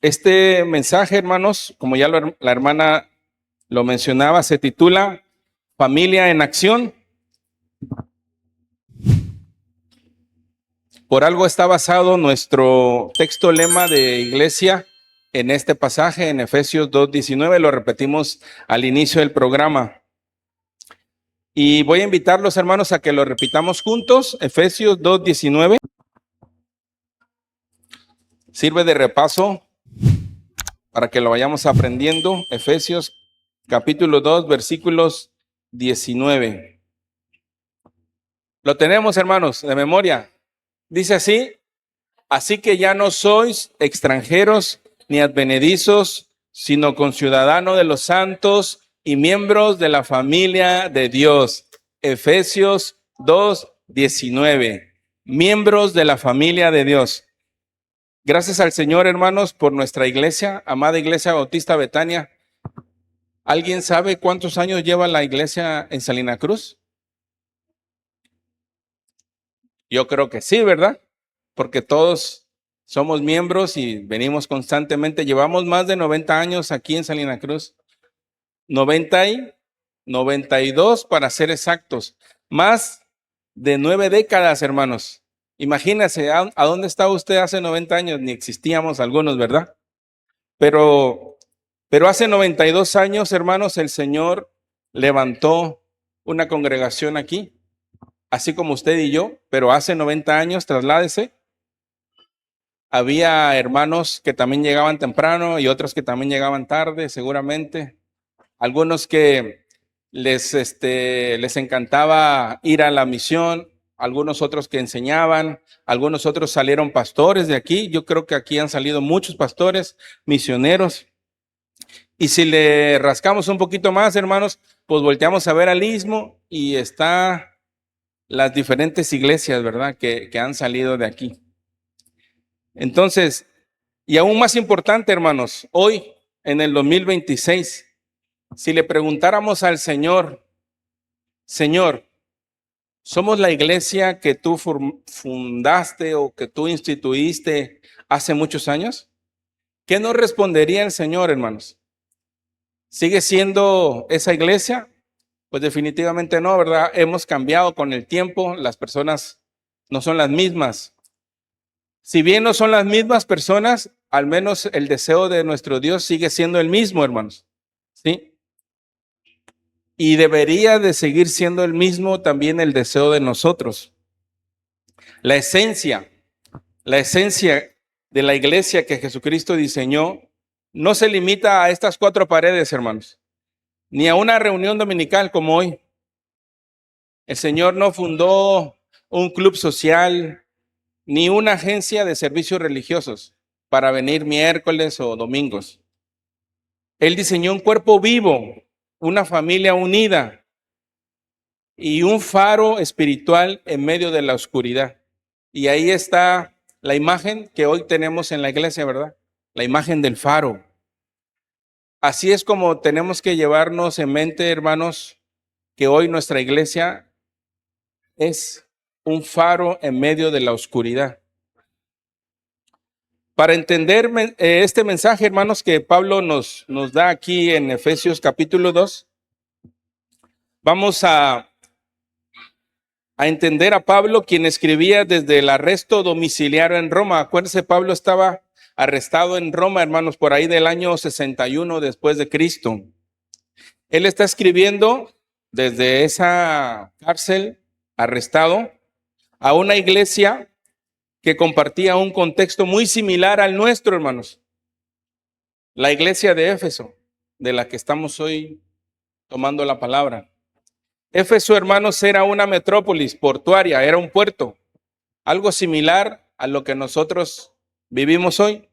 Este mensaje, hermanos, como ya la hermana lo mencionaba, se titula Familia en Acción. Por algo está basado nuestro texto lema de iglesia en este pasaje, en Efesios 2:19, lo repetimos al inicio del programa. Y voy a invitar los hermanos a que lo repitamos juntos, Efesios 2:19. Sirve de repaso para que lo vayamos aprendiendo. Efesios capítulo 2, versículos 19. Lo tenemos, hermanos, de memoria. Dice así: así que ya no sois extranjeros ni advenedizos, sino conciudadanos de los santos y miembros de la familia de Dios. Efesios 2:19. Miembros de la familia de Dios. Gracias al Señor, hermanos, por nuestra iglesia, amada Iglesia Bautista Betania. ¿Alguien sabe cuántos años lleva la iglesia en Salina Cruz? Yo creo que sí, ¿verdad? Porque todos somos miembros y venimos constantemente. Llevamos más de 90 años aquí en Salina Cruz. 92 para ser exactos. Más de 9 décadas, hermanos. Imagínense, ¿a dónde estaba usted hace 90 años? Ni existíamos algunos, ¿verdad? Pero hace 92 años, hermanos, el Señor levantó una congregación aquí, así como usted y yo, pero hace 90 años, trasládese. Había hermanos que también llegaban temprano y otros que también llegaban tarde, seguramente. Algunos que les encantaba ir a la misión, algunos otros que enseñaban, algunos otros salieron pastores de aquí. Yo creo que aquí han salido muchos pastores, misioneros. Y si le rascamos un poquito más, hermanos, pues volteamos a ver al Istmo y está las diferentes iglesias, ¿verdad? Que han salido de aquí. Entonces, y aún más importante, hermanos, hoy en el 2026, si le preguntáramos al Señor, Señor, ¿somos la iglesia que tú fundaste o que tú instituiste hace muchos años? ¿Qué nos respondería el Señor, hermanos? ¿Sigue siendo esa iglesia? Pues definitivamente no, ¿verdad? Hemos cambiado con el tiempo, las personas no son las mismas. Si bien no son las mismas personas, al menos el deseo de nuestro Dios sigue siendo el mismo, hermanos. ¿Sí? Y debería de seguir siendo el mismo también el deseo de nosotros. La esencia de la iglesia que Jesucristo diseñó no se limita a estas 4 paredes, hermanos, ni a una reunión dominical como hoy. El Señor no fundó un club social ni una agencia de servicios religiosos para venir miércoles o domingos. Él diseñó un cuerpo vivo, una familia unida y un faro espiritual en medio de la oscuridad. Y ahí está la imagen que hoy tenemos en la iglesia, ¿verdad? La imagen del faro. Así es como tenemos que llevarnos en mente, hermanos, que hoy nuestra iglesia es un faro en medio de la oscuridad. Para entender este mensaje, hermanos, que Pablo nos da aquí en Efesios capítulo 2, vamos a entender a Pablo, quien escribía desde el arresto domiciliario en Roma. Acuérdense, Pablo estaba arrestado en Roma, hermanos, por ahí del año 61 después de Cristo. Él está escribiendo desde esa cárcel, arrestado, a una iglesia que compartía un contexto muy similar al nuestro, hermanos. La iglesia de Éfeso, de la que estamos hoy tomando la palabra. Éfeso, hermanos, era una metrópolis portuaria, era un puerto, algo similar a lo que nosotros vivimos hoy.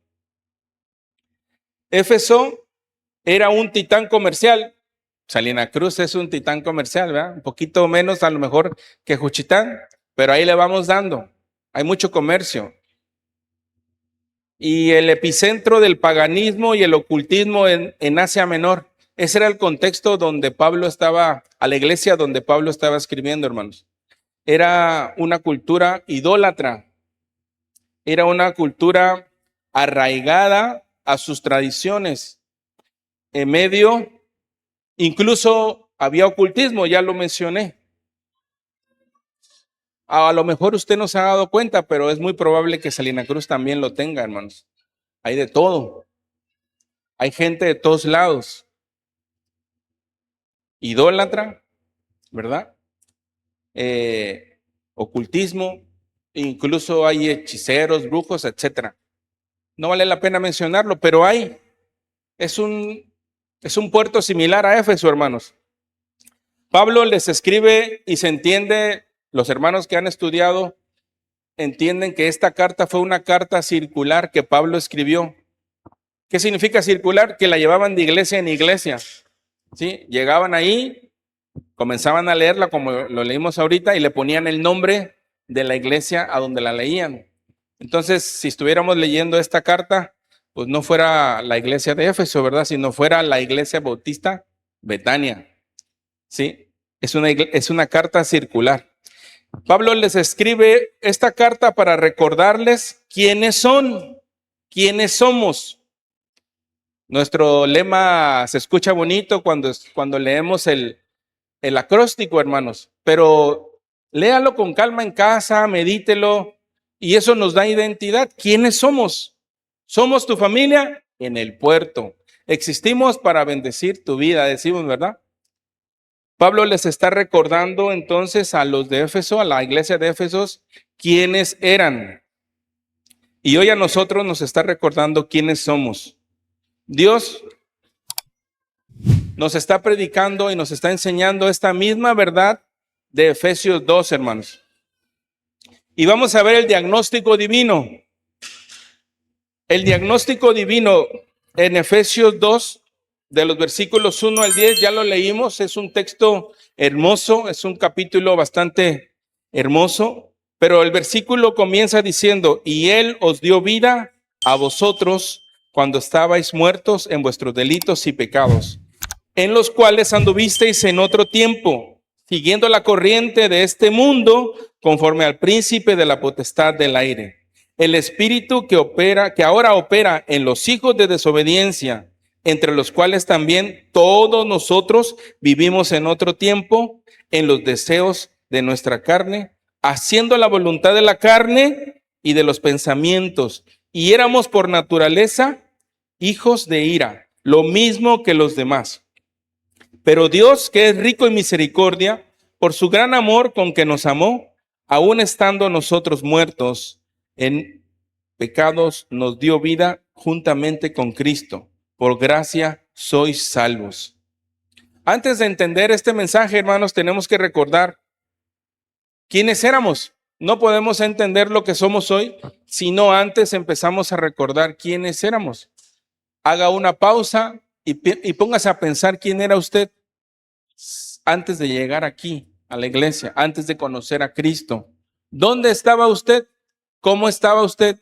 Éfeso era un titán comercial. Salina Cruz es un titán comercial, ¿verdad? Un poquito menos a lo mejor que Juchitán, pero ahí le vamos dando. Hay mucho comercio. Y el epicentro del paganismo y el ocultismo en Asia Menor. Ese era el contexto donde Pablo estaba, a la iglesia donde Pablo estaba escribiendo, hermanos. Era una cultura idólatra. Era una cultura arraigada a sus tradiciones. En medio, incluso había ocultismo, ya lo mencioné. A lo mejor usted no se ha dado cuenta, pero es muy probable que Salina Cruz también lo tenga, hermanos. Hay de todo. Hay gente de todos lados. Idólatra, ¿verdad? Ocultismo, incluso hay hechiceros, brujos, etcétera. No vale la pena mencionarlo, pero hay. Es un puerto similar a Éfeso, hermanos. Pablo les escribe y se entiende, los hermanos que han estudiado entienden que esta carta fue una carta circular que Pablo escribió. ¿Qué significa circular? Que la llevaban de iglesia en iglesia. ¿Sí? Llegaban ahí, comenzaban a leerla como lo leímos ahorita y le ponían el nombre de la iglesia a donde la leían. Entonces, si estuviéramos leyendo esta carta, pues no fuera la iglesia de Éfeso, ¿verdad? Sino fuera la iglesia bautista Betania. ¿Sí? Es una carta circular. Pablo les escribe esta carta para recordarles quiénes son, quiénes somos. Nuestro lema se escucha bonito cuando leemos el acróstico, hermanos, pero léalo con calma en casa, medítelo, y eso nos da identidad. ¿Quiénes somos? Somos tu familia en el puerto. Existimos para bendecir tu vida, decimos, ¿verdad? Pablo les está recordando entonces a los de Éfeso, a la iglesia de Éfesos, quiénes eran. Y hoy a nosotros nos está recordando quiénes somos. Dios nos está predicando y nos está enseñando esta misma verdad de Efesios 2, hermanos. Y vamos a ver el diagnóstico divino. El diagnóstico divino en Efesios 2, de los versículos 1 al 10, ya lo leímos, es un texto hermoso, es un capítulo bastante hermoso, pero el versículo comienza diciendo, y Él os dio vida a vosotros cuando estabais muertos en vuestros delitos y pecados, en los cuales anduvisteis en otro tiempo, siguiendo la corriente de este mundo, conforme al príncipe de la potestad del aire, el espíritu que ahora opera en los hijos de desobediencia, entre los cuales también todos nosotros vivimos en otro tiempo, en los deseos de nuestra carne, haciendo la voluntad de la carne y de los pensamientos, y éramos por naturaleza hijos de ira, lo mismo que los demás. Pero Dios, que es rico en misericordia, por su gran amor con que nos amó, aun estando nosotros muertos en pecados, nos dio vida juntamente con Cristo. Por gracia sois salvos. Antes de entender este mensaje, hermanos, tenemos que recordar quiénes éramos. No podemos entender lo que somos hoy si no antes empezamos a recordar quiénes éramos. Haga una pausa y póngase a pensar quién era usted antes de llegar aquí a la iglesia, antes de conocer a Cristo. ¿Dónde estaba usted? ¿Cómo estaba usted?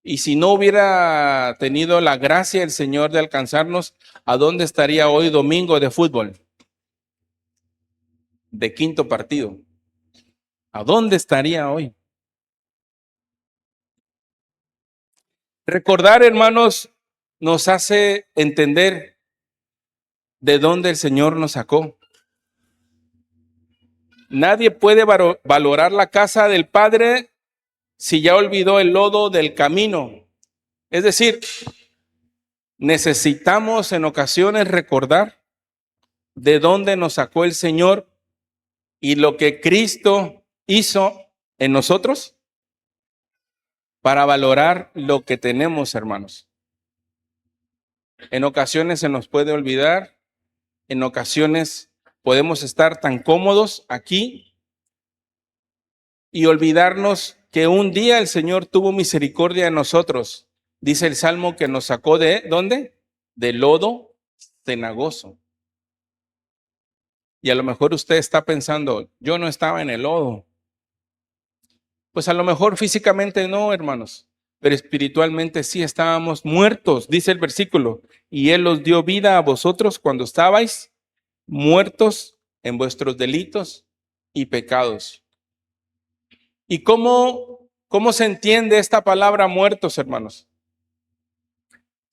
Y si no hubiera tenido la gracia del Señor de alcanzarnos, ¿a dónde estaría hoy domingo de fútbol? De quinto partido. ¿A dónde estaría hoy? Recordar, hermanos, nos hace entender de dónde el Señor nos sacó. Nadie puede valorar la casa del Padre si ya olvidó el lodo del camino. Es decir, necesitamos en ocasiones recordar de dónde nos sacó el Señor y lo que Cristo hizo en nosotros para valorar lo que tenemos, hermanos. En ocasiones se nos puede olvidar, en ocasiones podemos estar tan cómodos aquí y olvidarnos que un día el Señor tuvo misericordia de nosotros. Dice el Salmo que nos sacó de, ¿dónde? Del lodo cenagoso. Y a lo mejor usted está pensando, yo no estaba en el lodo. Pues a lo mejor físicamente no, hermanos, pero espiritualmente sí estábamos muertos, dice el versículo. Y Él os dio vida a vosotros cuando estabais muertos en vuestros delitos y pecados. ¿Y cómo se entiende esta palabra muertos, hermanos?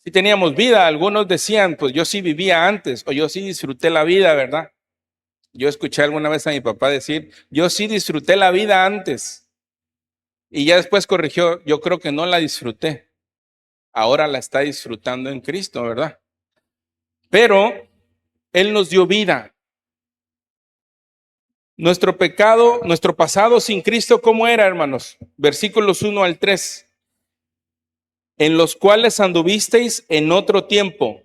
Sí teníamos vida. Algunos decían, pues yo sí vivía antes, o yo sí disfruté la vida, ¿verdad? Yo escuché alguna vez a mi papá decir, yo sí disfruté la vida antes. Y ya después corrigió, yo creo que no la disfruté. Ahora la está disfrutando en Cristo, ¿verdad? Pero Él nos dio vida. Nuestro pecado, nuestro pasado sin Cristo, ¿cómo era, hermanos? Versículos 1 al 3. En los cuales anduvisteis en otro tiempo,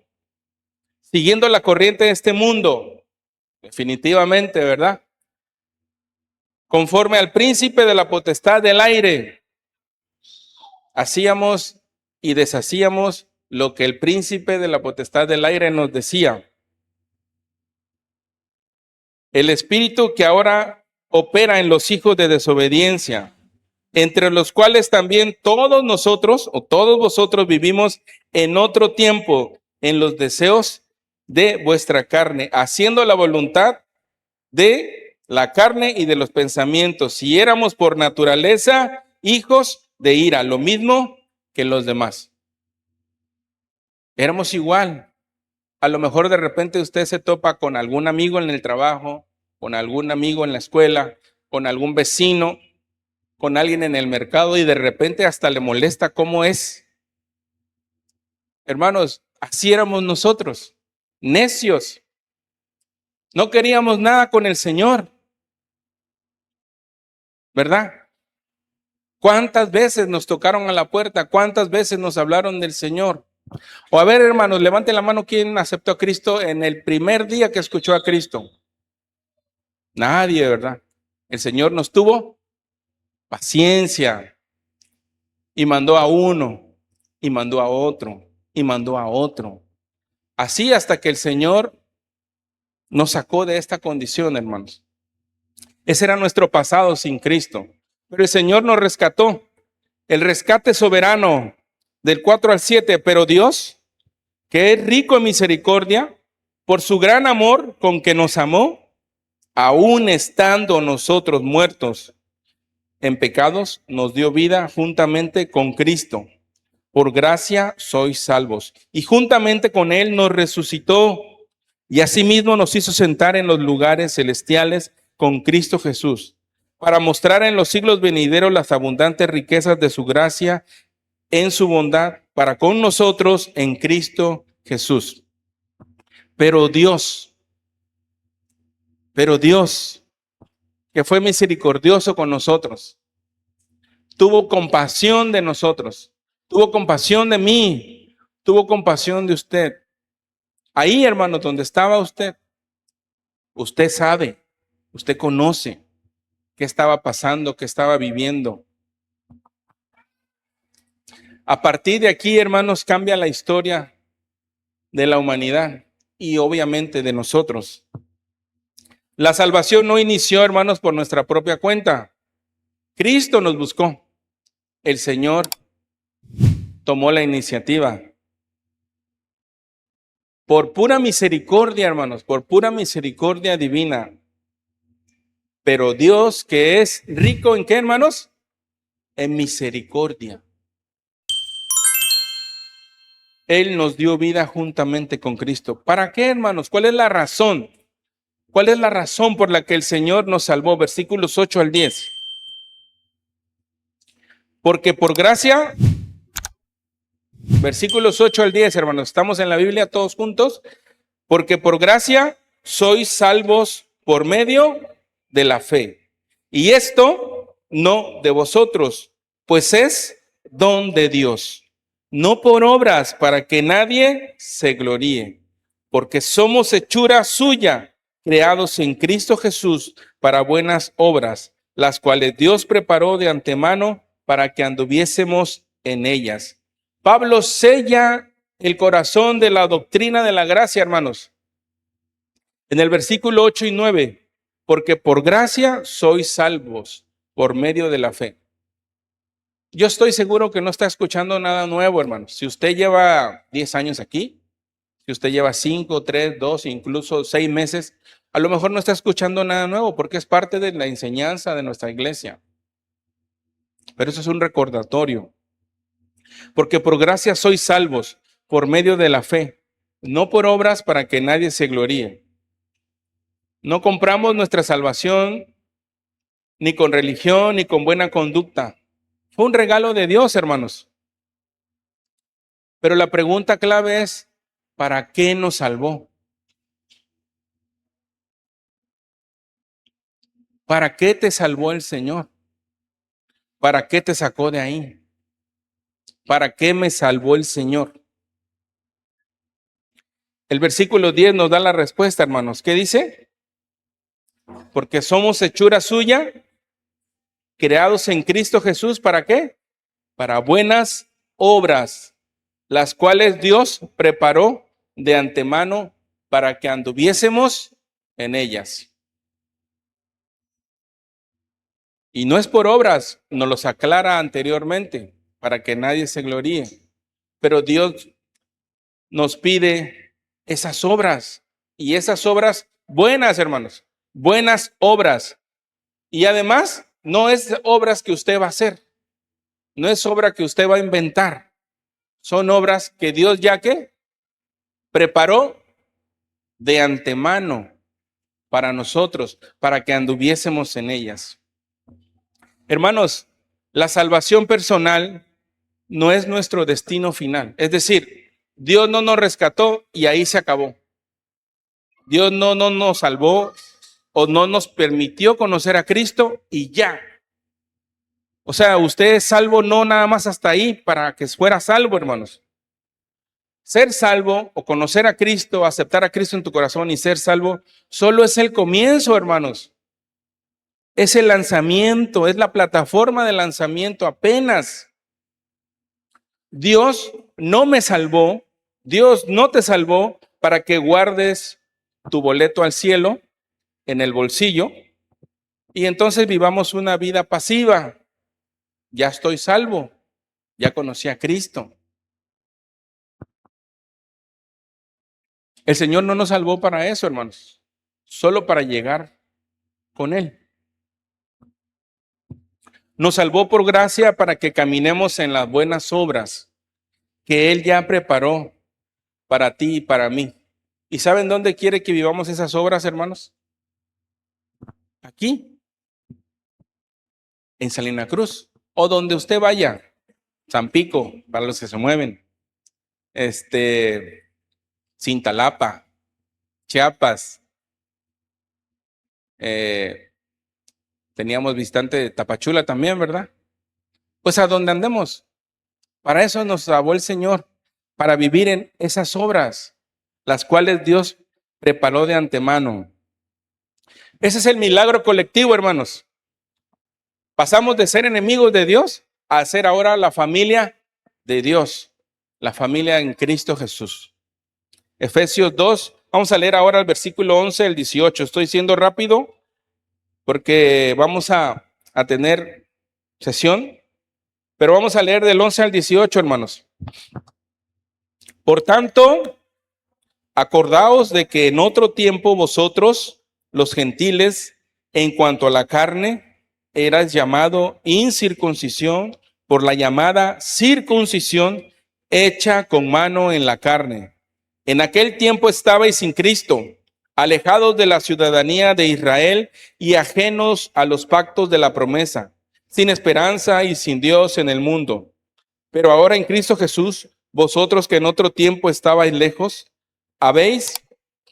siguiendo la corriente de este mundo, definitivamente, ¿verdad? Conforme al príncipe de la potestad del aire, hacíamos y deshacíamos lo que el príncipe de la potestad del aire nos decía. El espíritu que ahora opera en los hijos de desobediencia, entre los cuales también todos nosotros o todos vosotros vivimos en otro tiempo en los deseos de vuestra carne, haciendo la voluntad de la carne y de los pensamientos. Si éramos por naturaleza hijos de ira, lo mismo que los demás. Éramos igual. A lo mejor de repente usted se topa con algún amigo en el trabajo, con algún amigo en la escuela, con algún vecino, con alguien en el mercado y de repente hasta le molesta cómo es. Hermanos, así éramos nosotros, necios. No queríamos nada con el Señor, ¿verdad? ¿Cuántas veces nos tocaron a la puerta? ¿Cuántas veces nos hablaron del Señor? O a ver, hermanos, levanten la mano, ¿quién aceptó a Cristo en el primer día que escuchó a Cristo? Nadie, ¿verdad? El Señor nos tuvo paciencia y mandó a uno, y mandó a otro, y mandó a otro. Así hasta que el Señor nos sacó de esta condición, hermanos. Ese era nuestro pasado sin Cristo. Pero el Señor nos rescató. El rescate soberano del 4 al 7. Pero Dios, que es rico en misericordia, por su gran amor con que nos amó, aun estando nosotros muertos en pecados, nos dio vida juntamente con Cristo. Por gracia sois salvos. Y juntamente con Él nos resucitó. Y asimismo nos hizo sentar en los lugares celestiales con Cristo Jesús, para mostrar en los siglos venideros las abundantes riquezas de su gracia en su bondad para con nosotros en Cristo Jesús. Pero Dios, que fue misericordioso con nosotros, tuvo compasión de nosotros, tuvo compasión de mí, tuvo compasión de usted. Ahí, hermano, donde estaba usted, usted sabe, usted conoce qué estaba pasando, qué estaba viviendo. A partir de aquí, hermanos, cambia la historia de la humanidad y obviamente de nosotros. La salvación no inició, hermanos, por nuestra propia cuenta. Cristo nos buscó. El Señor tomó la iniciativa. Por pura misericordia, hermanos, por pura misericordia divina. Pero Dios, que es rico ¿en qué, hermanos? En misericordia. Él nos dio vida juntamente con Cristo. ¿Para qué, hermanos? ¿Cuál es la razón? ¿Cuál es la razón por la que el Señor nos salvó? Versículos 8 al 10. Porque por gracia, versículos 8 al 10, hermanos, estamos en la Biblia todos juntos. Porque por gracia sois salvos por medio de la fe. Y esto no de vosotros, pues es don de Dios. No por obras para que nadie se gloríe, porque somos hechura suya, creados en Cristo Jesús para buenas obras, las cuales Dios preparó de antemano para que anduviésemos en ellas. Pablo sella el corazón de la doctrina de la gracia, hermanos. En el versículo 8 y 9, porque por gracia sois salvos por medio de la fe. Yo estoy seguro que no está escuchando nada nuevo, hermanos. Si usted lleva 10 años aquí, si usted lleva 5, 3, 2, incluso 6 meses, a lo mejor no está escuchando nada nuevo porque es parte de la enseñanza de nuestra iglesia. Pero eso es un recordatorio. Porque por gracia sois salvos por medio de la fe, no por obras para que nadie se gloríe. No compramos nuestra salvación ni con religión ni con buena conducta. Fue un regalo de Dios, hermanos. Pero la pregunta clave es, ¿para qué nos salvó? ¿Para qué te salvó el Señor? ¿Para qué te sacó de ahí? ¿Para qué me salvó el Señor? El versículo 10 nos da la respuesta, hermanos. ¿Qué dice? Porque somos hechura suya, creados en Cristo Jesús, ¿para qué? Para buenas obras, las cuales Dios preparó de antemano para que anduviésemos en ellas. Y no es por obras, nos los aclara anteriormente, para que nadie se gloríe. Pero Dios nos pide esas obras, y esas obras buenas, hermanos, buenas obras. Y además, no es obras que usted va a hacer, no es obra que usted va a inventar, son obras que Dios ya que preparó de antemano para nosotros, para que anduviésemos en ellas. Hermanos, la salvación personal no es nuestro destino final. Es decir, Dios no nos rescató y ahí se acabó. Dios no nos salvó o no nos permitió conocer a Cristo y ya. O sea, usted es salvo no nada más hasta ahí para que fuera salvo, hermanos. Ser salvo o conocer a Cristo, aceptar a Cristo en tu corazón y ser salvo, solo es el comienzo, hermanos. Es el lanzamiento, es la plataforma de lanzamiento apenas. Dios no me salvó, Dios no te salvó para que guardes tu boleto al cielo en el bolsillo y entonces vivamos una vida pasiva. Ya estoy salvo, ya conocí a Cristo. El Señor no nos salvó para eso, hermanos, solo para llegar con Él. Nos salvó por gracia para que caminemos en las buenas obras que Él ya preparó para ti y para mí. ¿Y saben dónde quiere que vivamos esas obras, hermanos? Aquí, en Salina Cruz, o donde usted vaya, Tampico, para los que se mueven, Cintalapa, Chiapas, teníamos visitante de Tapachula también, ¿verdad? Pues a donde andemos, para eso nos salvó el Señor, para vivir en esas obras, las cuales Dios preparó de antemano. Ese es el milagro colectivo, hermanos. Pasamos de ser enemigos de Dios a ser ahora la familia de Dios, la familia en Cristo Jesús. Efesios 2, vamos a leer ahora el versículo 11 al 18. Estoy siendo rápido porque vamos a tener sesión, pero vamos a leer del 11 al 18, hermanos. Por tanto, acordaos de que en otro tiempo vosotros, los gentiles, en cuanto a la carne, eras llamado incircuncisión por la llamada circuncisión hecha con mano en la carne. En aquel tiempo estabais sin Cristo, alejados de la ciudadanía de Israel y ajenos a los pactos de la promesa, sin esperanza y sin Dios en el mundo. Pero ahora en Cristo Jesús, vosotros que en otro tiempo estabais lejos, habéis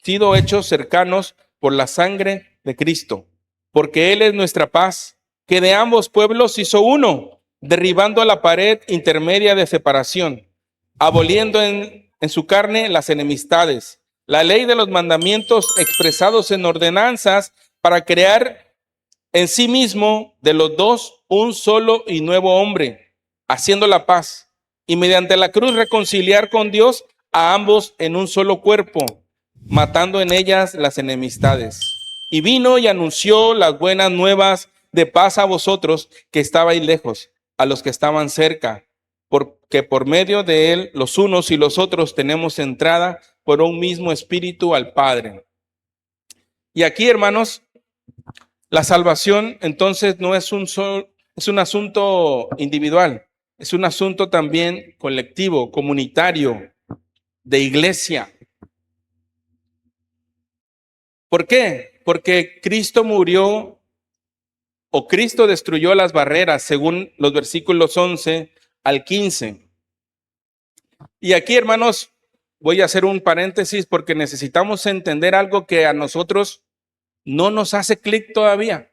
sido hechos cercanos por la sangre de Cristo, porque Él es nuestra paz, que de ambos pueblos hizo uno, derribando la pared intermedia de separación, aboliendo en su carne las enemistades, la ley de los mandamientos expresados en ordenanzas, para crear en sí mismo de los dos un solo y nuevo hombre, haciendo la paz, y mediante la cruz reconciliar con Dios a ambos en un solo cuerpo, matando en ellas las enemistades. Y vino y anunció las buenas nuevas de paz a vosotros que estabais lejos, a los que estaban cerca, porque por medio de él los unos y los otros tenemos entrada por un mismo espíritu al Padre. Y aquí, hermanos, la salvación entonces no es es un asunto individual, es un asunto también colectivo, comunitario. de iglesia. ¿Por qué? Porque Cristo murió o Cristo destruyó las barreras según los versículos 11 al 15. Y aquí, hermanos, voy a hacer un paréntesis porque necesitamos entender algo que a nosotros no nos hace clic todavía.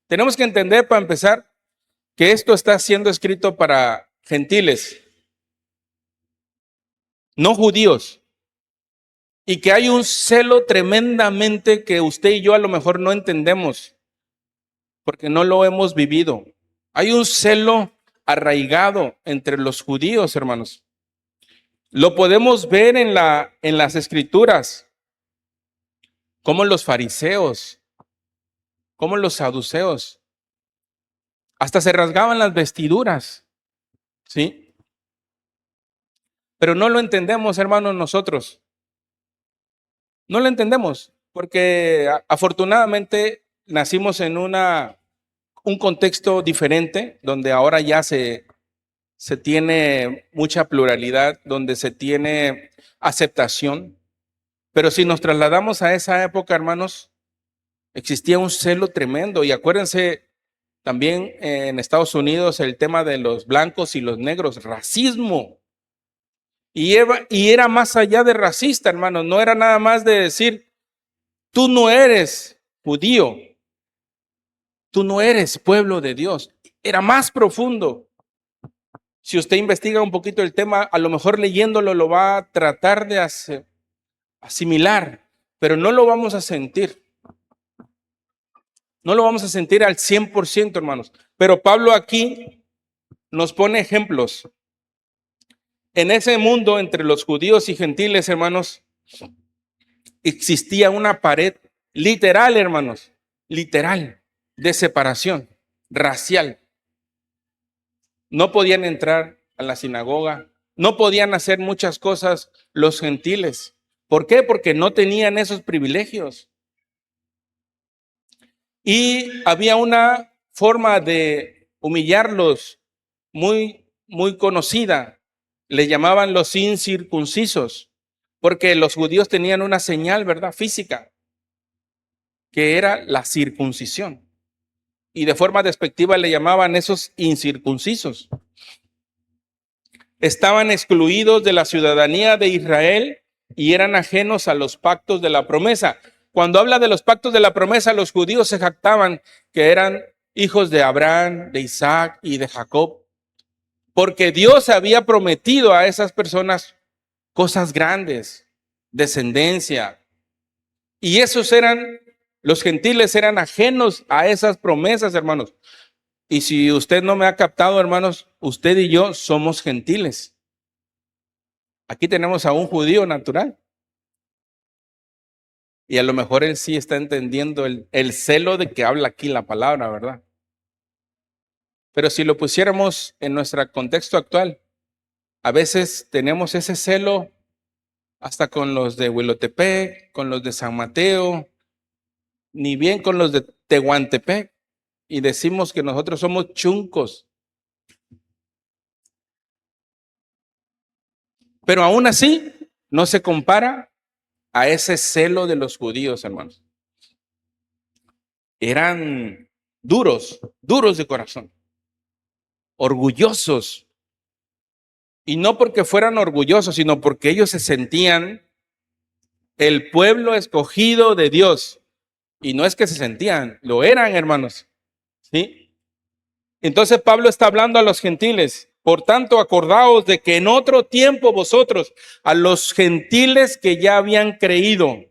Tenemos que entender, para empezar, que esto está siendo escrito para gentiles, no judíos, y que hay un celo tremendamente que usted y yo a lo mejor no entendemos, porque no lo hemos vivido. Hay un celo arraigado entre los judíos, hermanos. Lo podemos ver en las escrituras, como los fariseos, como los saduceos, hasta se rasgaban las vestiduras, ¿sí? Pero no lo entendemos, hermanos, nosotros. No lo entendemos, porque afortunadamente nacimos en un contexto diferente, donde ahora ya se tiene mucha pluralidad, donde se tiene aceptación. Pero si nos trasladamos a esa época, hermanos, existía un celo tremendo. Y acuérdense también en Estados Unidos el tema de los blancos y los negros, racismo. Y era más allá de racista, hermanos. No era nada más de decir, tú no eres judío, tú no eres pueblo de Dios. Era más profundo. Si usted investiga un poquito el tema, a lo mejor leyéndolo lo va a tratar de asimilar, pero no lo vamos a sentir. No lo vamos a sentir al 100%, hermanos. Pero Pablo aquí nos pone ejemplos. En ese mundo entre los judíos y gentiles, hermanos, existía una pared literal, hermanos, literal, de separación racial. No podían entrar a la sinagoga, no podían hacer muchas cosas los gentiles. ¿Por qué? Porque no tenían esos privilegios. Y había una forma de humillarlos muy, muy conocida. Le llamaban los incircuncisos, porque los judíos tenían una señal, ¿verdad? Física, que era la circuncisión. Y de forma despectiva le llamaban esos incircuncisos. Estaban excluidos de la ciudadanía de Israel y eran ajenos a los pactos de la promesa. Cuando habla de los pactos de la promesa, los judíos se jactaban que eran hijos de Abraham, de Isaac y de Jacob, porque Dios había prometido a esas personas cosas grandes, descendencia. Y los gentiles eran ajenos a esas promesas, hermanos. Y si usted no me ha captado, hermanos, usted y yo somos gentiles. Aquí tenemos a un judío natural. Y a lo mejor él sí está entendiendo el celo de que habla aquí la palabra, ¿verdad? Pero si lo pusiéramos en nuestro contexto actual, a veces tenemos ese celo hasta con los de Huilotepec, con los de San Mateo, ni bien con los de Tehuantepec, y decimos que nosotros somos chuncos. Pero aún así, no se compara a ese celo de los judíos, hermanos. Eran duros, duros de corazón, orgullosos. Y no porque fueran orgullosos, sino porque ellos se sentían el pueblo escogido de Dios. Y no es que se sentían, lo eran, hermanos. ¿Sí? Entonces Pablo está hablando a los gentiles. Por tanto, acordaos de que en otro tiempo vosotros, a los gentiles que ya habían creído,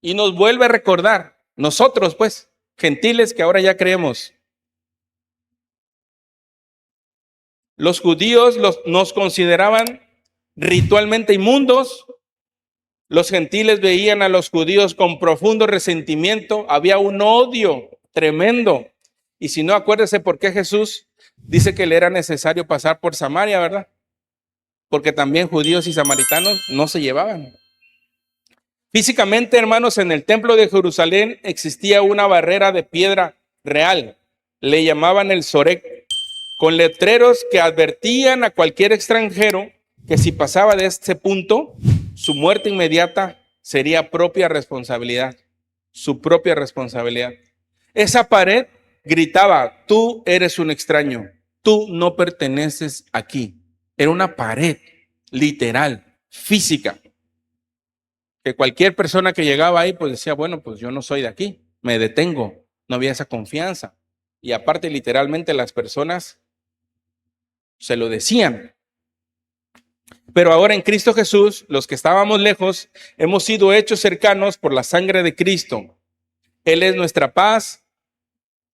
y nos vuelve a recordar, nosotros pues, gentiles que ahora ya creemos. Los judíos nos consideraban ritualmente inmundos. Los gentiles veían a los judíos con profundo resentimiento. Había un odio tremendo. Y si no, acuérdese por qué Jesús dice que le era necesario pasar por Samaria, ¿verdad? Porque también judíos y samaritanos no se llevaban. Físicamente, hermanos, en el templo de Jerusalén existía una barrera de piedra real. Le llamaban el Sorek, con letreros que advertían a cualquier extranjero que si pasaba de este punto, su muerte inmediata sería propia responsabilidad, su propia responsabilidad. Esa pared gritaba: tú eres un extraño, tú no perteneces aquí. Era una pared literal, física, que cualquier persona que llegaba ahí pues decía: bueno, pues yo no soy de aquí, me detengo. No había esa confianza. Y aparte, literalmente, las personas se lo decían. Pero ahora en Cristo Jesús, los que estábamos lejos, hemos sido hechos cercanos por la sangre de Cristo. Él es nuestra paz.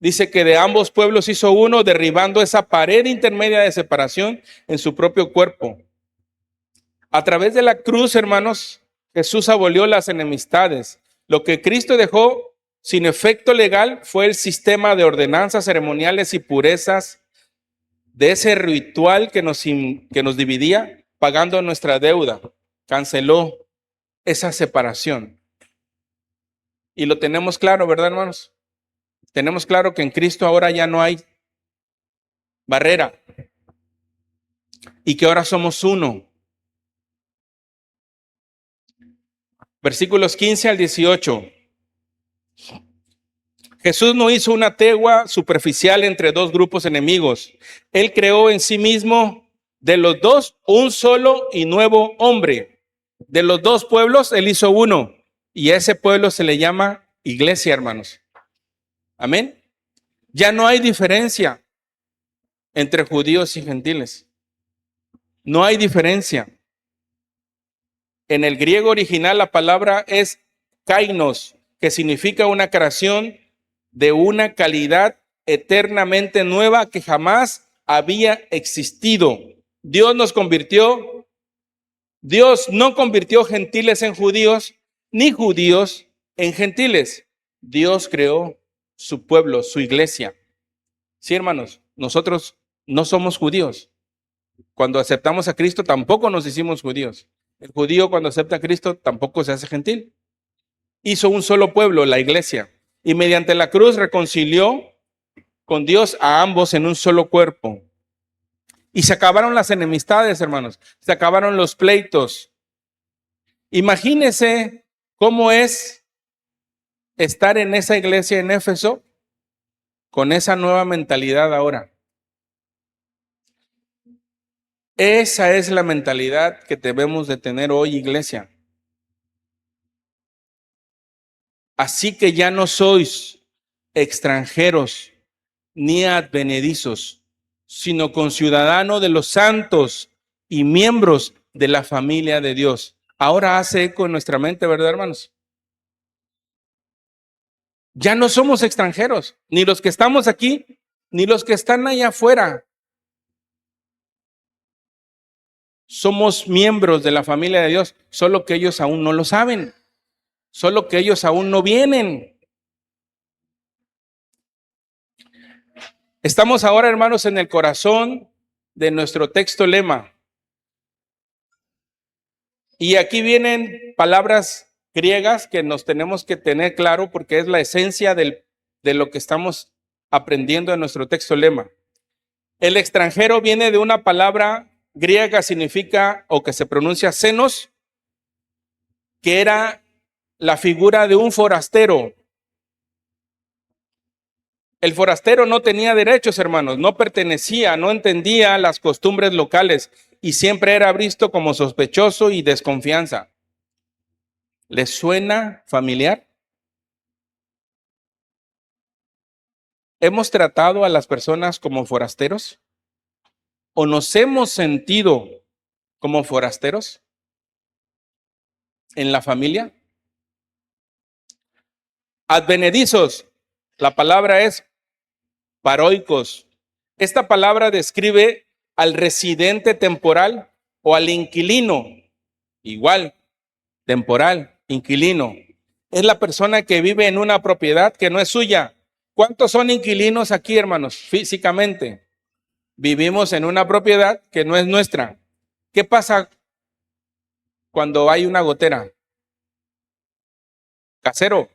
Dice que de ambos pueblos hizo uno, derribando esa pared intermedia de separación en su propio cuerpo. A través de la cruz, hermanos, Jesús abolió las enemistades. Lo que Cristo dejó sin efecto legal fue el sistema de ordenanzas ceremoniales y purezas de ese ritual que nos dividía, pagando nuestra deuda. Canceló esa separación. Y lo tenemos claro, ¿verdad, hermanos? Tenemos claro que en Cristo ahora ya no hay barrera y que ahora somos uno. Versículos 15 al 18. Jesús no hizo una tregua superficial entre dos grupos enemigos. Él creó en sí mismo de los dos un solo y nuevo hombre. De los dos pueblos, Él hizo uno. Y a ese pueblo se le llama iglesia, hermanos. Amén. Ya no hay diferencia entre judíos y gentiles. No hay diferencia. En el griego original la palabra es kainos, que significa una creación de una calidad eternamente nueva que jamás había existido. Dios no convirtió gentiles en judíos, ni judíos en gentiles. Dios creó su pueblo, su iglesia. Sí, hermanos, nosotros no somos judíos. Cuando aceptamos a Cristo tampoco nos hicimos judíos. El judío cuando acepta a Cristo tampoco se hace gentil. Hizo un solo pueblo, la iglesia, y mediante la cruz reconcilió con Dios a ambos en un solo cuerpo. Y se acabaron las enemistades, hermanos. Se acabaron los pleitos. Imagínense cómo es estar en esa iglesia en Éfeso con esa nueva mentalidad ahora. Esa es la mentalidad que debemos de tener hoy, iglesia. Así que ya no sois extranjeros ni advenedizos, sino conciudadanos de los santos y miembros de la familia de Dios. Ahora hace eco en nuestra mente, ¿verdad, hermanos? Ya no somos extranjeros, ni los que estamos aquí, ni los que están allá afuera. Somos miembros de la familia de Dios, solo que ellos aún no lo saben, solo que ellos aún no vienen. Estamos ahora, hermanos, en el corazón de nuestro texto lema. Y aquí vienen palabras griegas que nos tenemos que tener claro porque es la esencia de lo que estamos aprendiendo en nuestro texto lema. El extranjero viene de una palabra griega, significa o que se pronuncia xenos, que era la figura de un forastero. El forastero no tenía derechos, hermanos, no pertenecía, no entendía las costumbres locales y siempre era visto como sospechoso y desconfianza. ¿Les suena familiar? ¿Hemos tratado a las personas como forasteros? ¿O nos hemos sentido como forasteros en la familia? Advenedizos, la palabra es paroicos. Esta palabra describe al residente temporal o al inquilino, igual, temporal, inquilino. Es la persona que vive en una propiedad que no es suya. ¿Cuántos son inquilinos aquí, hermanos? Físicamente. Vivimos en una propiedad que no es nuestra. ¿Qué pasa cuando hay una gotera? Casero,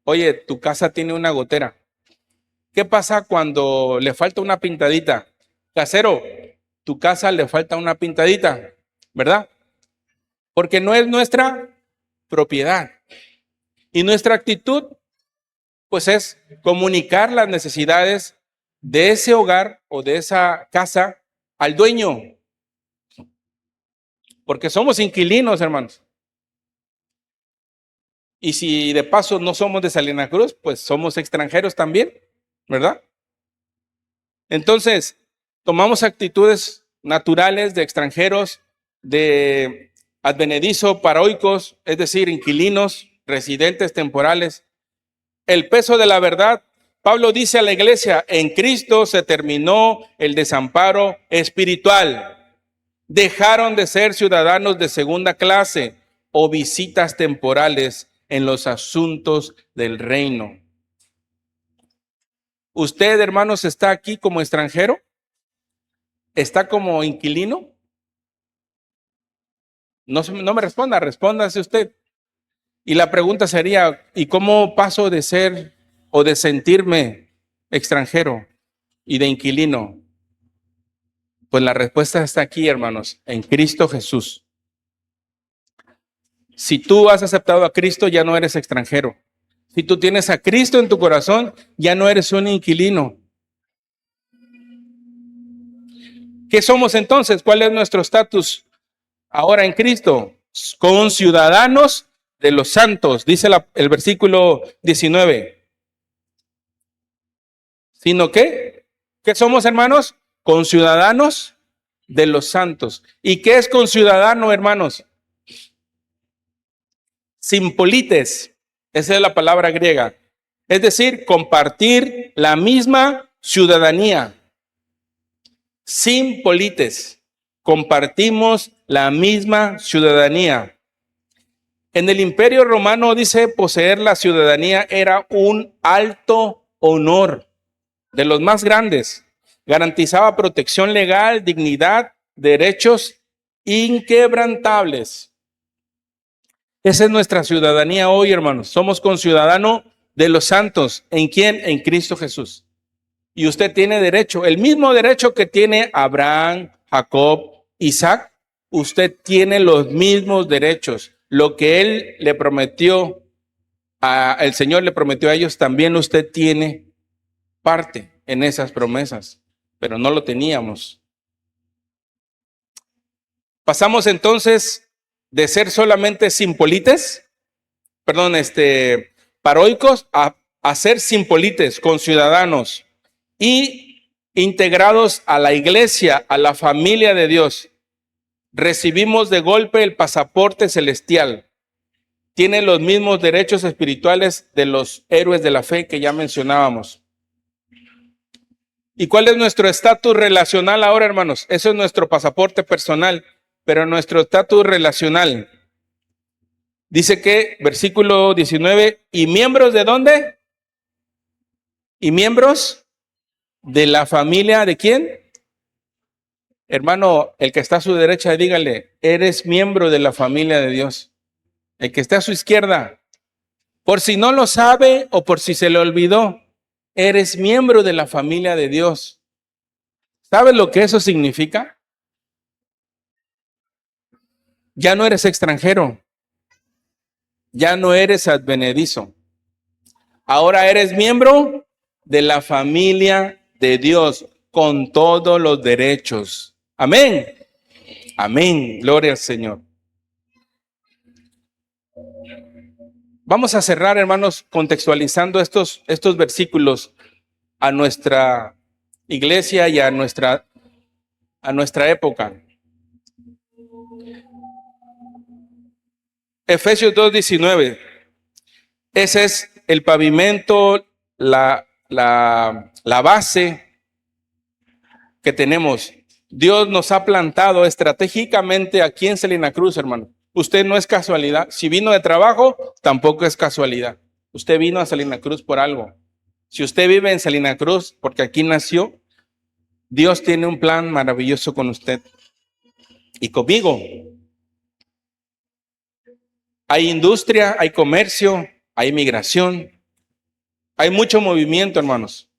oye, tu casa tiene una gotera. ¿Qué pasa cuando le falta una pintadita? Casero, tu casa le falta una pintadita. ¿verdad? Porque no es nuestra propiedad. Y nuestra actitud, pues, es comunicar las necesidades de ese hogar o de esa casa al dueño. Porque somos inquilinos, hermanos. Y si de paso no somos de Salina Cruz, pues somos extranjeros también, ¿verdad? Entonces, tomamos actitudes naturales de extranjeros, de advenedizo, paroicos, es decir, inquilinos, residentes temporales. El peso de la verdad, Pablo dice a la iglesia, en Cristo se terminó el desamparo espiritual. Dejaron de ser ciudadanos de segunda clase o visitas temporales en los asuntos del reino. ¿Usted, hermanos, está aquí como extranjero? ¿Está como inquilino? No me responda, respóndase usted. Y la pregunta sería, ¿y cómo paso de ser o de sentirme extranjero y de inquilino? Pues la respuesta está aquí, hermanos, en Cristo Jesús. Si tú has aceptado a Cristo, ya no eres extranjero. Si tú tienes a Cristo en tu corazón, ya no eres un inquilino. ¿Qué somos entonces? ¿Cuál es nuestro estatus ahora en Cristo? Conciudadanos de los santos, dice el versículo 19. ¿Sino qué? ¿Qué somos, hermanos? Conciudadanos de los santos. ¿Y qué es conciudadano, hermanos? Simpolites, esa es la palabra griega. Es decir, compartir la misma ciudadanía. Simpolites, compartimos la misma ciudadanía. En el Imperio Romano dice poseer la ciudadanía era un alto honor, de los más grandes. Garantizaba protección legal, dignidad, derechos inquebrantables. Esa es nuestra ciudadanía hoy, hermanos. Somos conciudadanos de los santos. ¿En quién? En Cristo Jesús. Y usted tiene derecho, el mismo derecho que tiene Abraham, Jacob, Isaac. Usted tiene los mismos derechos. Lo que él le prometió, el Señor le prometió a ellos, también usted tiene parte en esas promesas, pero no lo teníamos. Pasamos entonces de ser solamente simpolites, paroicos, a ser simpolites, conciudadanos y integrados a la iglesia, a la familia de Dios. Recibimos de golpe el pasaporte celestial. Tiene los mismos derechos espirituales de los héroes de la fe que ya mencionábamos. ¿Y cuál es nuestro estatus relacional ahora, hermanos? Eso es nuestro pasaporte personal, pero nuestro estatus relacional. Dice que, versículo 19, ¿y miembros de dónde? ¿Y miembros de la familia de quién? Hermano, el que está a su derecha, dígale, eres miembro de la familia de Dios. El que está a su izquierda, por si no lo sabe o por si se le olvidó, eres miembro de la familia de Dios. ¿Sabes lo que eso significa? Ya no eres extranjero, ya no eres advenedizo. Ahora eres miembro de la familia de Dios con todos los derechos. Amén. Amén. Gloria al Señor. Vamos a cerrar, hermanos, contextualizando estos versículos a nuestra iglesia y a nuestra época. Efesios 2:19. Ese es el pavimento, la base que tenemos. Dios nos ha plantado estratégicamente aquí en Salina Cruz, hermano. Usted no es casualidad. Si vino de trabajo, tampoco es casualidad. Usted vino a Salina Cruz por algo. Si usted vive en Salina Cruz porque aquí nació, Dios tiene un plan maravilloso con usted y conmigo. Hay industria, hay comercio, hay migración, hay mucho movimiento, hermanos.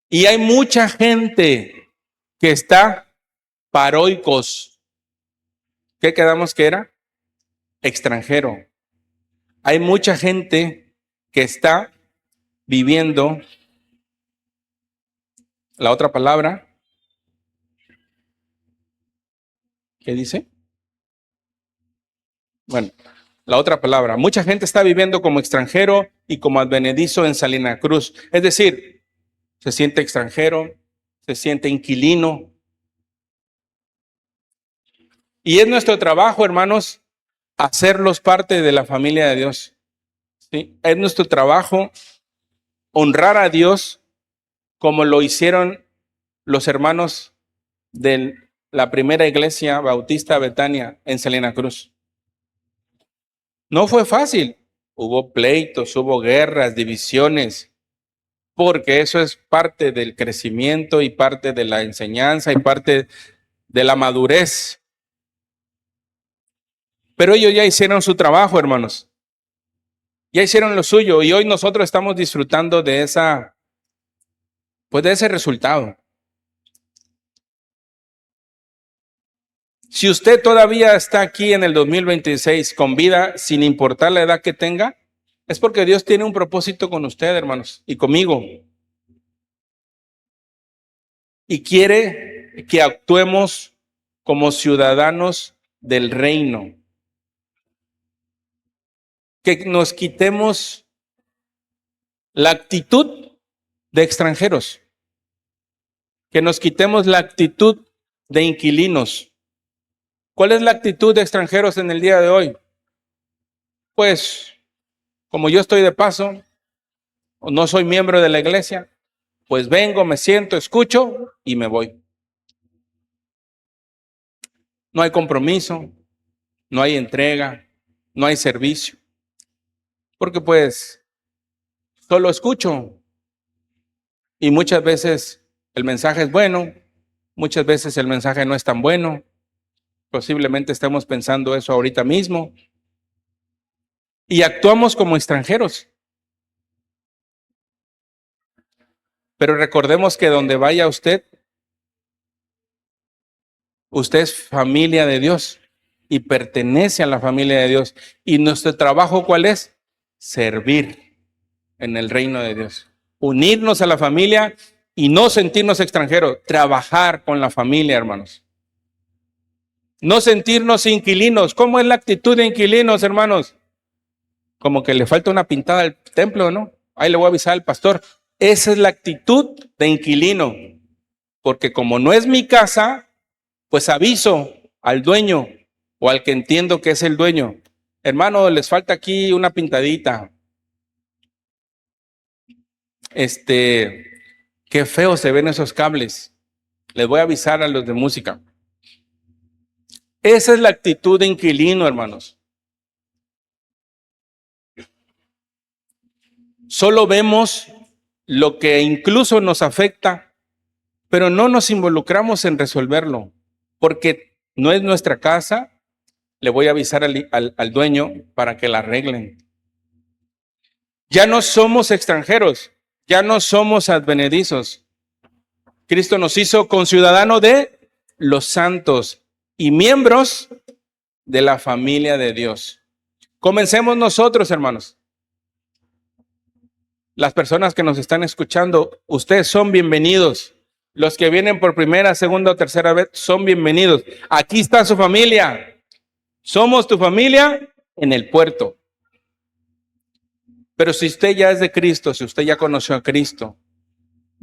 Y hay mucha gente que está paroicos, ¿Qué quedamos que era? Extranjero. Hay mucha gente que está viviendo, la otra palabra, ¿qué dice? Bueno, la otra palabra. Mucha gente está viviendo como extranjero y como advenedizo en Salina Cruz. Es decir, se siente extranjero, se siente inquilino. Y es nuestro trabajo, hermanos, hacerlos parte de la familia de Dios. ¿Sí? Es nuestro trabajo honrar a Dios como lo hicieron los hermanos de la primera iglesia bautista Betania en Salina Cruz. No fue fácil. Hubo pleitos, hubo guerras, divisiones, porque eso es parte del crecimiento y parte de la enseñanza y parte de la madurez. Pero ellos ya hicieron su trabajo, hermanos. Ya hicieron lo suyo y hoy nosotros estamos disfrutando de de ese resultado. Si usted todavía está aquí en el 2026 con vida, sin importar la edad que tenga, es porque Dios tiene un propósito con usted, hermanos, y conmigo. Y quiere que actuemos como ciudadanos del reino. Que nos quitemos la actitud de extranjeros. Que nos quitemos la actitud de inquilinos. ¿Cuál es la actitud de extranjeros en el día de hoy? Pues, como yo estoy de paso, o no soy miembro de la iglesia, pues vengo, me siento, escucho y me voy. No hay compromiso, no hay entrega, no hay servicio. Porque pues solo escucho y muchas veces el mensaje es bueno, muchas veces el mensaje no es tan bueno. Posiblemente estemos pensando eso ahorita mismo. Y actuamos como extranjeros. Pero recordemos que donde vaya usted, usted es familia de Dios y pertenece a la familia de Dios. ¿Y nuestro trabajo cuál es? Servir en el reino de Dios. Unirnos a la familia y no sentirnos extranjeros. Trabajar con la familia, hermanos. No sentirnos inquilinos. ¿Cómo es la actitud de inquilinos, hermanos? Como que le falta una pintada al templo, ¿no? Ahí le voy a avisar al pastor. Esa es la actitud de inquilino. Porque como no es mi casa, pues aviso al dueño o al que entiendo que es el dueño. Hermano, les falta aquí una pintadita. Qué feo se ven esos cables. Les voy a avisar a los de música. Esa es la actitud de inquilino, hermanos. Solo vemos lo que incluso nos afecta, pero no nos involucramos en resolverlo, porque no es nuestra casa. Le voy a avisar al dueño para que la arreglen. Ya no somos extranjeros, ya no somos advenedizos. Cristo nos hizo conciudadanos de los santos y miembros de la familia de Dios. Comencemos nosotros, hermanos. Las personas que nos están escuchando, ustedes son bienvenidos. Los que vienen por primera, segunda o tercera vez son bienvenidos. Aquí está su familia. Somos tu familia en el puerto. Pero si usted ya es de Cristo, si usted ya conoció a Cristo,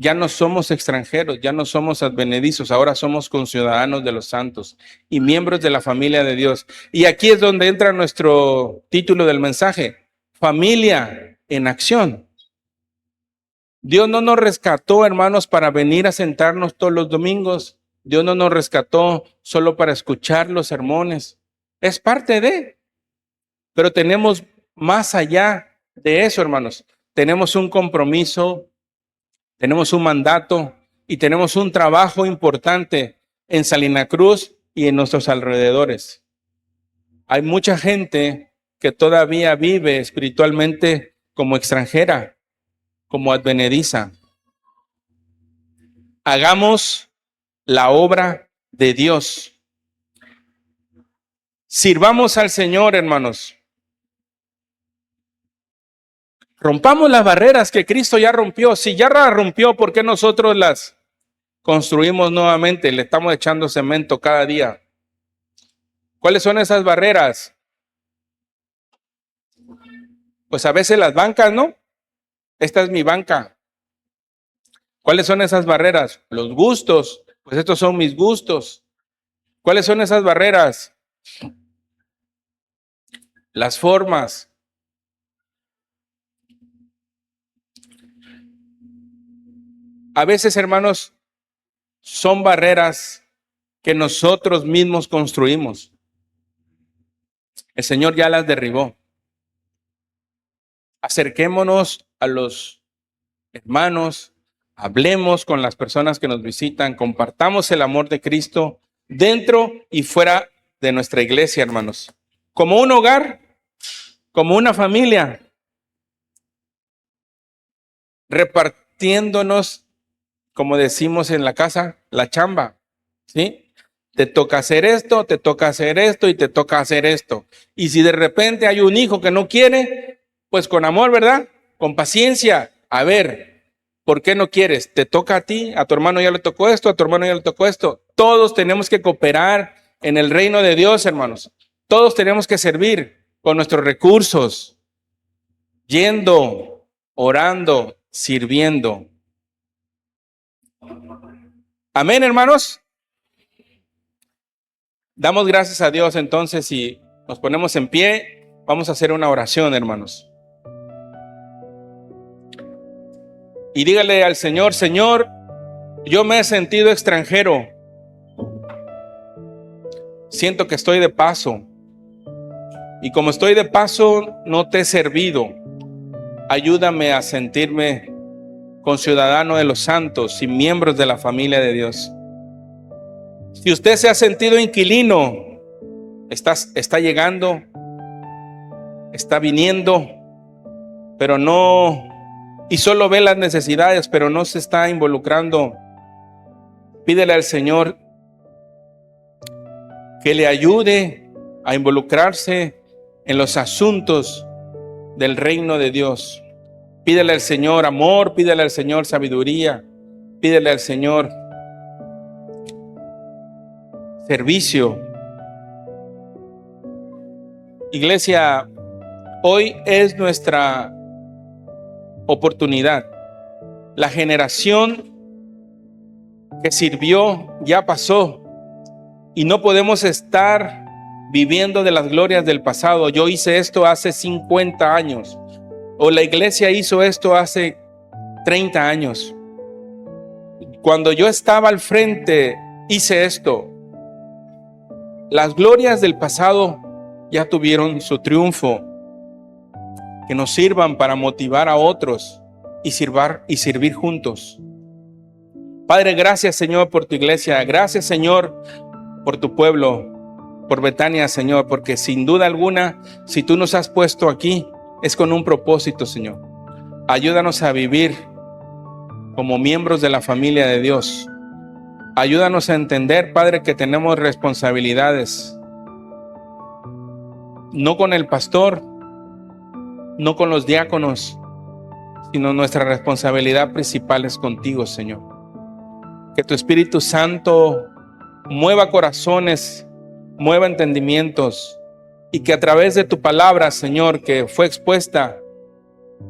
ya no somos extranjeros, ya no somos advenedizos, ahora somos conciudadanos de los santos y miembros de la familia de Dios. Y aquí es donde entra nuestro título del mensaje, familia en acción. Dios no nos rescató, hermanos, para venir a sentarnos todos los domingos. Dios no nos rescató solo para escuchar los sermones. Es parte de, pero tenemos más allá de eso, hermanos. Tenemos un compromiso, tenemos un mandato y tenemos un trabajo importante en Salina Cruz y en nuestros alrededores. Hay mucha gente que todavía vive espiritualmente como extranjera, como advenediza. Hagamos la obra de Dios. Sirvamos al Señor, hermanos. Rompamos las barreras que Cristo ya rompió. Si ya las rompió, ¿por qué nosotros las construimos nuevamente? Le estamos echando cemento cada día. ¿Cuáles son esas barreras? Pues a veces las bancas, ¿no? Esta es mi banca. ¿Cuáles son esas barreras? Los gustos. Pues estos son mis gustos. ¿Cuáles son esas barreras? Las formas. A veces, hermanos, son barreras que nosotros mismos construimos. El Señor ya las derribó. Acerquémonos a los hermanos, hablemos con las personas que nos visitan, compartamos el amor de Cristo dentro y fuera de nuestra iglesia, hermanos. Como un hogar, como una familia, repartiéndonos, como decimos en la casa, la chamba, ¿sí? Te toca hacer esto, te toca hacer esto y te toca hacer esto. Y si de repente hay un hijo que no quiere, pues con amor, ¿verdad? Con paciencia. A ver, ¿por qué no quieres? Te toca a ti, a tu hermano ya le tocó esto, a tu hermano ya le tocó esto. Todos tenemos que cooperar en el reino de Dios, hermanos. Todos tenemos que servir con nuestros recursos, yendo, orando, sirviendo. Amén, hermanos. Damos gracias a Dios entonces y nos ponemos en pie. Vamos a hacer una oración, hermanos. Y dígale al Señor, Señor, yo me he sentido extranjero. Siento que estoy de paso. Y como estoy de paso, no te he servido. Ayúdame a sentirme conciudadano de los santos y miembros de la familia de Dios. Si usted se ha sentido inquilino, está llegando, está viniendo, pero no, y solo ve las necesidades, pero no se está involucrando. Pídele al Señor que le ayude a involucrarse en los asuntos del reino de Dios. Pídele al Señor amor, pídele al Señor sabiduría, pídele al Señor servicio. Iglesia, hoy es nuestra oportunidad. La generación que sirvió ya pasó y no podemos estar viviendo de las glorias del pasado. Yo hice esto hace 50 años o la iglesia hizo esto hace 30 años. Cuando yo estaba al frente hice esto. Las glorias del pasado ya tuvieron su triunfo. Que nos sirvan para motivar a otros y servir juntos. Padre, gracias, Señor, por tu iglesia. Gracias, Señor, por tu pueblo, por Betania, Señor, porque sin duda alguna, si tú nos has puesto aquí, es con un propósito, Señor. Ayúdanos a vivir como miembros de la familia de Dios. Ayúdanos a entender, Padre, que tenemos responsabilidades. No con el pastor, no con los diáconos, sino nuestra responsabilidad principal es contigo, Señor. Que tu Espíritu Santo mueva corazones, mueva entendimientos y que a través de tu palabra, Señor, que fue expuesta,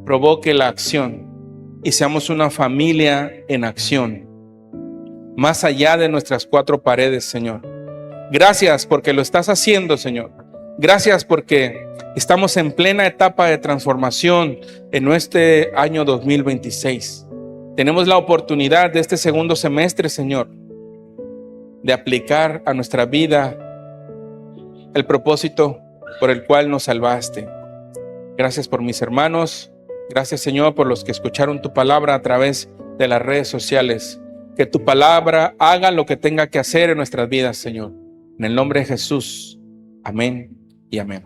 provoque la acción y seamos una familia en acción, más allá de nuestras cuatro paredes, Señor. Gracias porque lo estás haciendo, Señor. Gracias porque estamos en plena etapa de transformación en este año 2026. Tenemos la oportunidad de este segundo semestre, Señor, de aplicar a nuestra vida el propósito por el cual nos salvaste. Gracias por mis hermanos. Gracias, Señor, por los que escucharon tu palabra a través de las redes sociales. Que tu palabra haga lo que tenga que hacer en nuestras vidas, Señor. En el nombre de Jesús. Amén y amén.